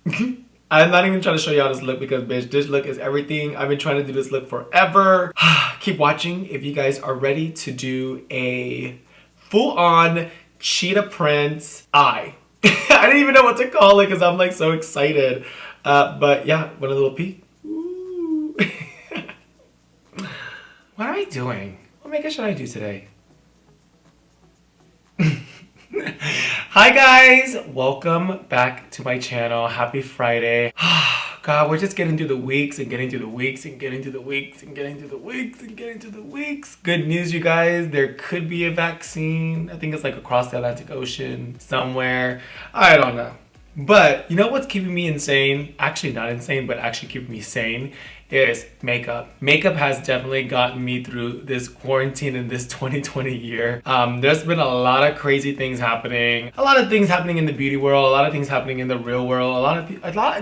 I'm not even trying to show y'all this look because, bitch, this look is everything. I've been trying to do this look forever. Keep watching if you guys are ready to do a full-on cheetah print eye. I didn't even know what to call it because I'm like so excited. But yeah, want a little peek? Ooh. What am I doing? What makeup should I do today? Hi guys, welcome back to my channel. Happy Friday. God, we're just getting through the weeks and getting through the weeks and getting through the weeks and getting through the weeks and getting through the weeks. Good news, you guys. There could be a vaccine. I think it's like across the Atlantic Ocean somewhere. I don't know. But you know what's keeping me insane? Actually not insane, but actually keeping me sane is makeup. Makeup has definitely gotten me through this quarantine in this 2020 year. There's been a lot of crazy things happening. A lot of things happening in the beauty world, a lot of things happening in the real world,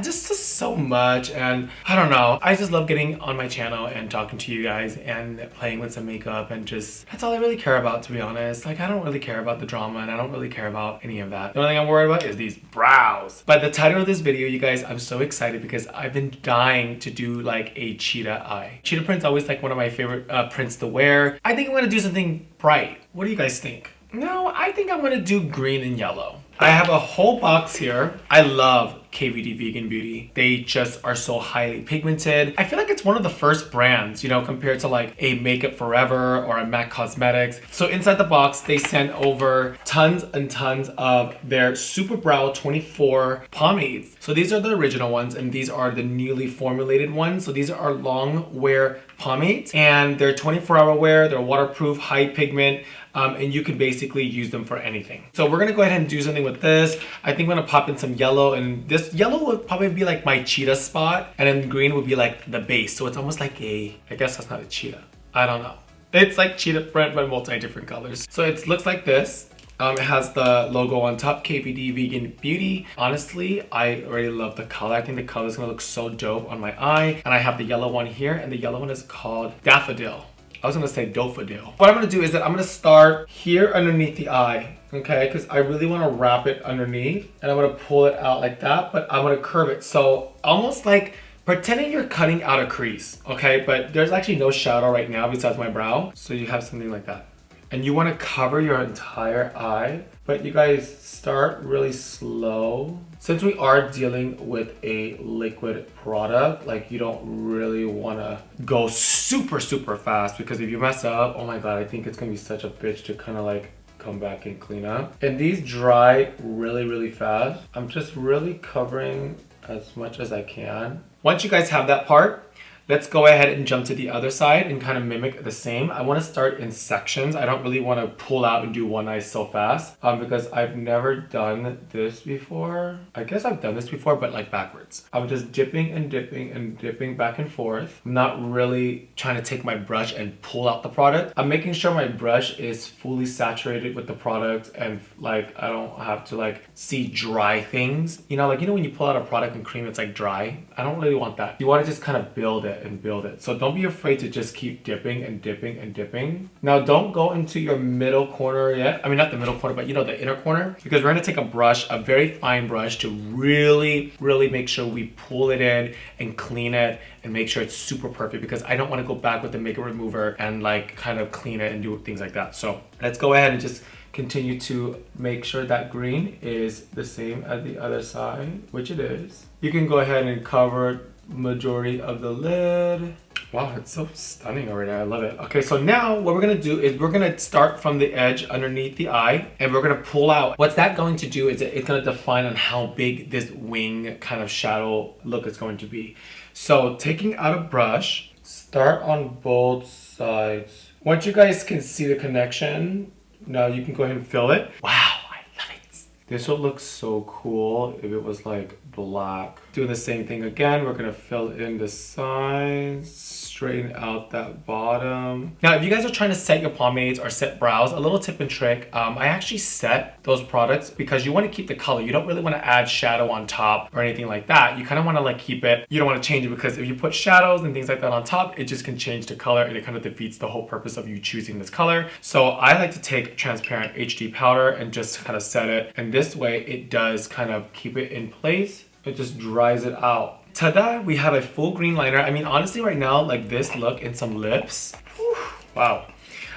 just so much. And I don't know, I just love getting on my channel and talking to you guys and playing with some makeup, and just, that's all I really care about, to be honest. Like, I don't really care about the drama and I don't really care about any of that. The only thing I'm worried about is these brows. By the title of this video, you guys, I'm so excited because I've been dying to do like a cheetah eye. Cheetah print's always like one of my favorite prints to wear. I think I'm gonna do something bright. What do you guys think? No, I think I'm gonna do green and yellow. I have a whole box here. I love KVD Vegan Beauty. They just are so highly pigmented. I feel like it's one of the first brands, you know, compared to like a Makeup Forever or a MAC Cosmetics. So inside the box, they sent over tons and tons of their Super Brow 24 pomades. So these are the original ones, and these are the newly formulated ones. So these are long wear pomades, and they're 24-hour wear. They're waterproof, high pigment. And you can basically use them for anything. So we're gonna go ahead and do something with this. I think I'm gonna pop in some yellow, and this yellow would probably be like my cheetah spot, and then green would be like the base. So it's almost like a, I guess that's not a cheetah. I don't know. It's like cheetah print, but multi different colors. So it looks like this. It has the logo on top, KVD Vegan Beauty. Honestly, I already love the color. I think the color is gonna look so dope on my eye. And I have the yellow one here, and the yellow one is called Daffodil. I was gonna say Daffodil. What I'm gonna do is that I'm gonna start here underneath the eye, okay? Because I really wanna wrap it underneath, and I'm gonna pull it out like that, but I'm gonna curve it. So almost like pretending you're cutting out a crease, okay? But there's actually no shadow right now besides my brow. So you have something like that. And you wanna cover your entire eye, but you guys start really slow. Since we are dealing with a liquid product, like, you don't really wanna go super fast, because if you mess up, oh my God, I think it's gonna be such a bitch to kind of like come back and clean up. And these dry really fast. I'm just really covering as much as I can. Once you guys have that part, let's go ahead and jump to the other side and kind of mimic the same. I want to start in sections. I don't really want to pull out and do one eye so fast because I've never done this before. I guess I've done this before, but like backwards. I'm just dipping and dipping and dipping back and forth. I'm not really trying to take my brush and pull out the product. I'm making sure my brush is fully saturated with the product, and like I don't have to like see dry things. You know, like, you know when you pull out a product and cream, it's like dry. I don't really want that. You want to just kind of build it and build it. So don't be afraid to just keep dipping and dipping and dipping. Now don't go into your middle corner yet. I mean, not the middle corner, but you know, the inner corner, because we're going to take a brush, a very fine brush, to really make sure we pull it in and clean it and make sure it's super perfect, because I don't want to go back with the makeup remover and like kind of clean it and do things like that. So let's go ahead and just continue to make sure that green is the same as the other side, which it is. You can go ahead and cover majority of the lid. Wow, it's so stunning already. I love it. Okay, so now what we're gonna do is we're gonna start from the edge underneath the eye, and we're gonna pull out. What's that going to do is it's gonna define on how big this wing kind of shadow look is going to be. So taking out a brush, start on both sides. Once you guys can see the connection, now you can go ahead and fill it. Wow, I love it. This would look so cool if it was like black. Doing the same thing again, we're gonna fill in the sides, straighten out that bottom. Now, if you guys are trying to set your pomades or set brows, a little tip and trick, I actually set those products because you want to keep the color. You don't really want to add shadow on top or anything like that. You kind of want to like keep it. You don't want to change it, because if you put shadows and things like that on top, it just can change the color, and it kind of defeats the whole purpose of you choosing this color. So I like to take transparent HD powder and just kind of set it, and this way it does kind of keep it in place it just dries it out. Ta-da! We have a full green liner. I mean, honestly, right now, like this look and some lips. Whew, wow.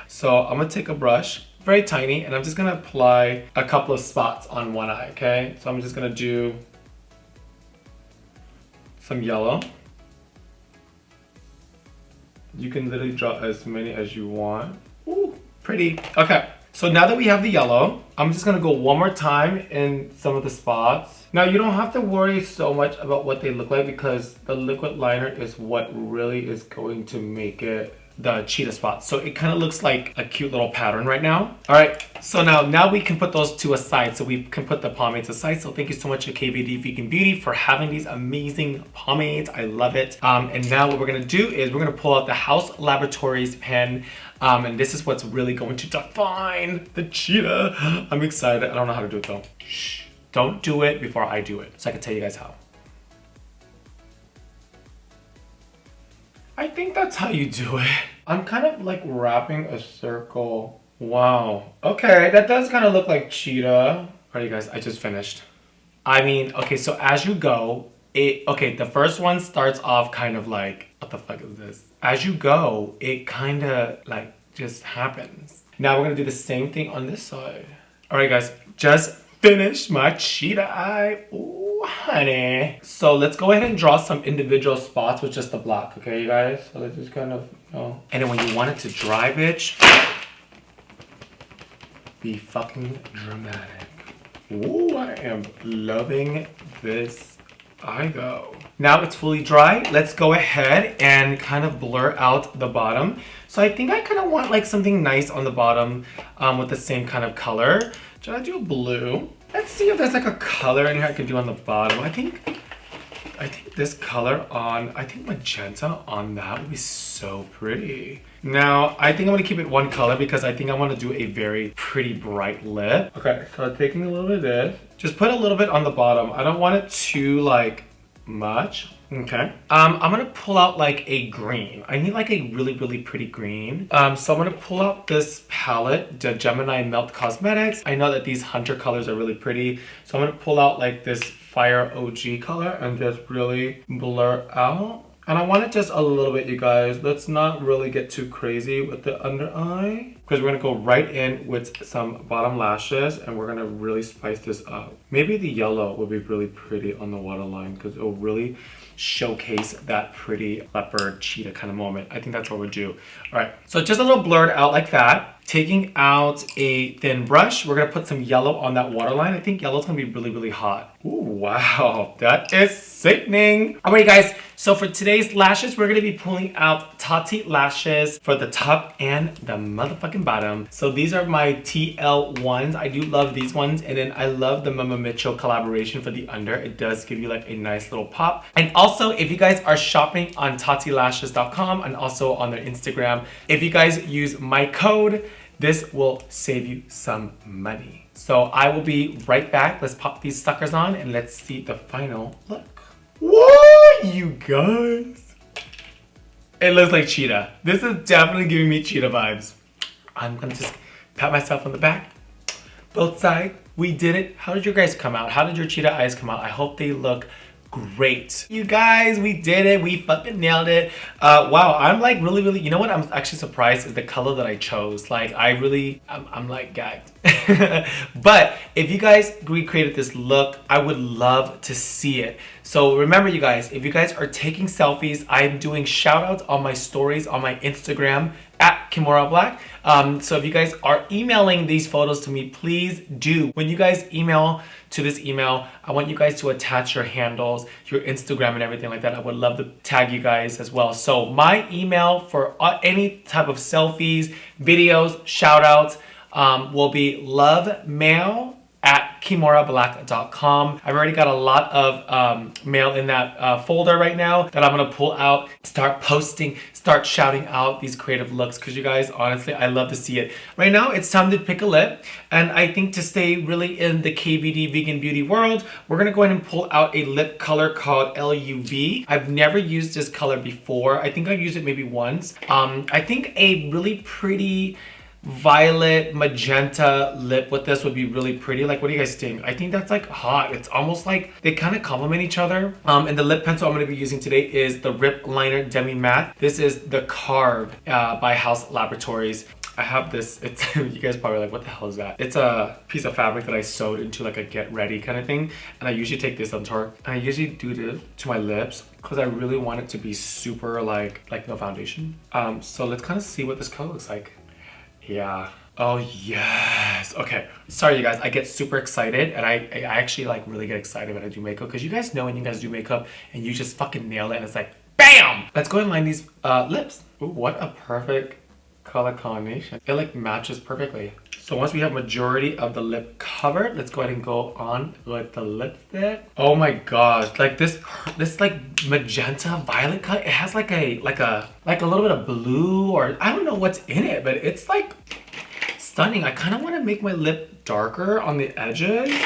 So I'm gonna take a brush, very tiny, and I'm just gonna apply a couple of spots on one eye, okay? So I'm just gonna do some yellow. You can literally draw as many as you want. Ooh, pretty. Okay, so now that we have the yellow, I'm just gonna go one more time in some of the spots. Now you don't have to worry so much about what they look like because the liquid liner is what really is going to make it the cheetah spots. So it kind of looks like a cute little pattern right now. All right, so now we can put those two aside. So we can put the pomades aside. So thank you so much to KVD Vegan Beauty for having these amazing pomades. I love it. And now what we're gonna do is we're gonna pull out the HAUS Laboratories pen. And this is what's really going to define the cheetah. I'm excited. I don't know how to do it though. Shh. Don't do it before I do it, so I can tell you guys how. I think that's how you do it. I'm kind of like wrapping a circle. Wow. Okay, that does kind of look like cheetah. All right, you guys, I just finished. I mean, okay, so as you go, okay, the first one starts off kind of like, what the fuck is this? As you go, it kind of like just happens. Now we're gonna do the same thing on this side. All right, guys, just finished my cheetah eye. Ooh, honey. So let's go ahead and draw some individual spots with just the black, okay, you guys? So let's just kind of, you know. And then when you want it to dry, bitch, be fucking dramatic. Ooh, I am loving this eye though. Now it's fully dry. Let's go ahead and kind of blur out the bottom. So I think I kind of want like something nice on the bottom with the same kind of color. Should I do blue? Let's see if there's like a color in here I could do on the bottom. I think this color on, I think magenta on that would be so pretty. Now, I think I'm gonna keep it one color because I think I wanna do a very pretty bright lip. Okay, so I'm taking a little bit of this. Just put a little bit on the bottom. I don't want it too like much. Okay. I'm gonna pull out like a green. I need like a really, really pretty green. So I'm gonna pull out this palette, the Gemini Melt Cosmetics. I know that these hunter colors are really pretty. So I'm gonna pull out like this Fire OG color and just really blur out. And I want it just a little bit, you guys. Let's not really get too crazy with the under eye because we're gonna go right in with some bottom lashes and we're gonna really spice this up. Maybe the yellow will be really pretty on the waterline because it will really showcase that pretty leopard cheetah kind of moment. I think that's what we'll do. All right, so just a little blurred out like that. Taking out a thin brush, we're gonna put some yellow on that waterline. I think yellow's gonna be really, really hot. Ooh, wow, that is sickening. All right, guys, so for today's lashes, we're gonna be pulling out TATTI lashes for the top and the motherfucking bottom. So these are my TL ones. I do love these ones. And then I love the Mama Mitchell collaboration for the under. It does give you like a nice little pop. And also, if you guys are shopping on tattilashes.com and also on their Instagram, if you guys use my code, this will save you some money. So I will be right back. Let's pop these suckers on and let's see the final look. Whoa, you guys. It looks like cheetah. This is definitely giving me cheetah vibes. I'm gonna just pat myself on the back. Both sides, we did it. How did your guys come out? How did your cheetah eyes come out? I hope they look great. You guys, we did it. We fucking nailed it. Wow, I'm like really, you know what I'm actually surprised is the color that I chose. Like I'm like gagged. But if you guys recreated this look, I would love to see it. So remember you guys, if you guys are taking selfies, I'm doing shout outs on my stories on my Instagram at Kimora Blac. So if you guys are emailing these photos to me, please do. When you guys email to this email, I want you guys to attach your handles, your Instagram and everything like that. I would love to tag you guys as well. So my email for any type of selfies, videos, shout outs will be lovemail@kimorablac.com. I've already got a lot of mail in that folder right now that I'm gonna pull out, start posting, start shouting out these creative looks because you guys, honestly, I love to see it. Right now, it's time to pick a lip, and I think to stay really in the KVD vegan beauty world, we're gonna go ahead and pull out a lip color called LUV. I've never used this color before. I think I've used it maybe once. I think a really pretty violet magenta lip with this would be really pretty. Like, what do you guys think? I think that's like hot. It's almost like they kind of complement each other. And the lip pencil I'm going to be using today is the Rip Liner Demi Matte. This is the Carve by HAUS Laboratories. I have this, it's, you guys probably like, what the hell is that? It's a piece of fabric that I sewed into like a get ready kind of thing. And I usually take this on tour. And I usually do this to my lips because I really want it to be super like no foundation. So let's kind of see what this color looks like. Yeah. Oh yes. Okay. Sorry you guys, I get super excited and I actually like really get excited when I do makeup because you guys know when you guys do makeup and you just fucking nail it and it's like, BAM! Let's go and line these lips. Ooh, what a perfect color combination. It like matches perfectly. So once we have majority of the lip covered, let's go ahead and go on with the lipstick. Oh my gosh, like this like magenta violet color, it has like a little bit of blue, or I don't know what's in it, but it's like stunning. I kind of want to make my lip darker on the edges.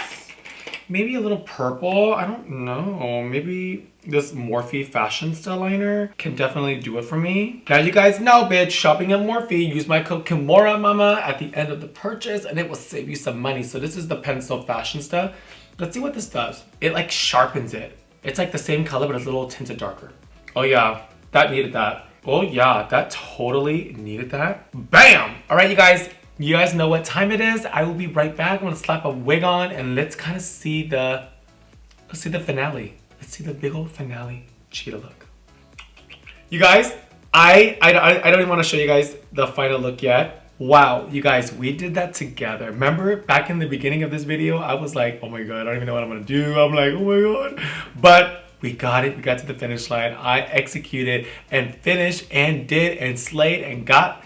Maybe a little purple, I don't know. Maybe this Morphe Fashion Style Liner can definitely do it for me. Now you guys know, bitch, shopping at Morphe, use my code Kimora Mama at the end of the purchase and it will save you some money. So this is the Pencil Fashion Style. Let's see what this does. It like sharpens it. It's like the same color, but it's a little tinted darker. Oh yeah, that needed that. Oh yeah, that totally needed that. Bam! All right, you guys know what time it is. I will be right back. I'm gonna slap a wig on and let's kind of see the finale. Let's see the big old finale cheetah look. You guys, I don't even want to show you guys the final look yet. Wow, you guys, we did that together. Remember back in the beginning of this video, I was like, oh my god, I don't even know what I'm gonna do. I'm like, oh my god. But we got it. We got to the finish line. I executed and finished and did and slayed and got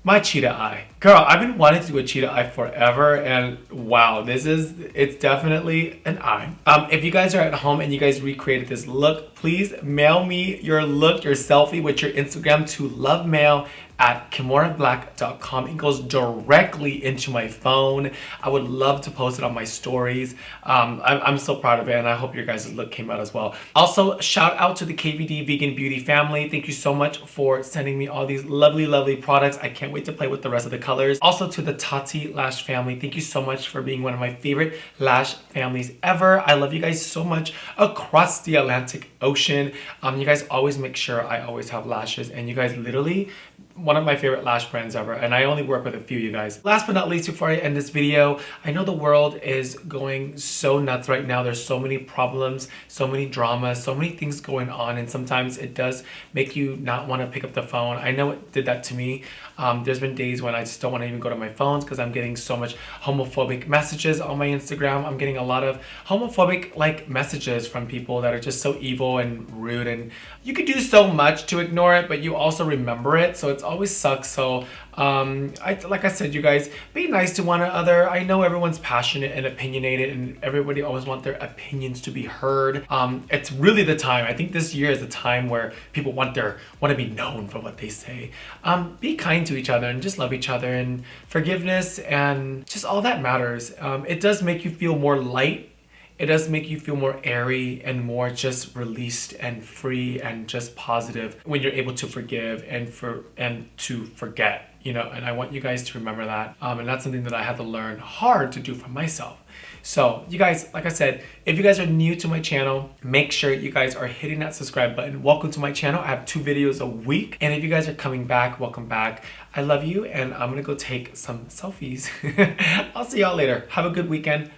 my cheetah eye. Girl, I've been wanting to do a cheetah eye forever and wow, it's definitely an eye. If you guys are at home and you guys recreated this look, please mail me your look, your selfie with your Instagram to lovemail@kimorablac.com. It goes directly into my phone. I would love to post it on my stories. I'm so proud of it and I hope your guys' look came out as well. Also, shout out to the KVD Vegan Beauty family. Thank you so much for sending me all these lovely, lovely products. I can't wait to play with the rest of the colors. Also to the TATTI lash family. Thank you so much for being one of my favorite lash families ever. I love you guys so much across the Atlantic Ocean. You guys always make sure I always have lashes and you guys literally one of my favorite lash brands ever, and I only work with a few, you guys. Last but not least, before I end this video, I know the world is going so nuts right now. There's so many problems, so many dramas, so many things going on, and sometimes it does make you not want to pick up the phone. I know it did that to me. There's been days when I just don't want to even go to my phones because I'm getting so much homophobic messages on my Instagram. I'm getting a lot of homophobic like messages from people that are just so evil and rude, and you could do so much to ignore it, but you also remember it, so it's always sucks. So like I said, you guys, be nice to one another. I know everyone's passionate and opinionated and everybody always want their opinions to be heard. It's really the time. I think this year is the time where people want to be known for what they say. Be kind to each other and just love each other, and forgiveness and just all that matters. It does make you feel more light. It does make you feel more airy and more just released and free and just positive when you're able to forgive and to forget, you know, and I want you guys to remember that. And that's something that I had to learn hard to do for myself. So you guys, like I said, if you guys are new to my channel, make sure you guys are hitting that subscribe button. Welcome to my channel. I have 2 videos a week. And if you guys are coming back, welcome back. I love you and I'm gonna go take some selfies. I'll see y'all later. Have a good weekend.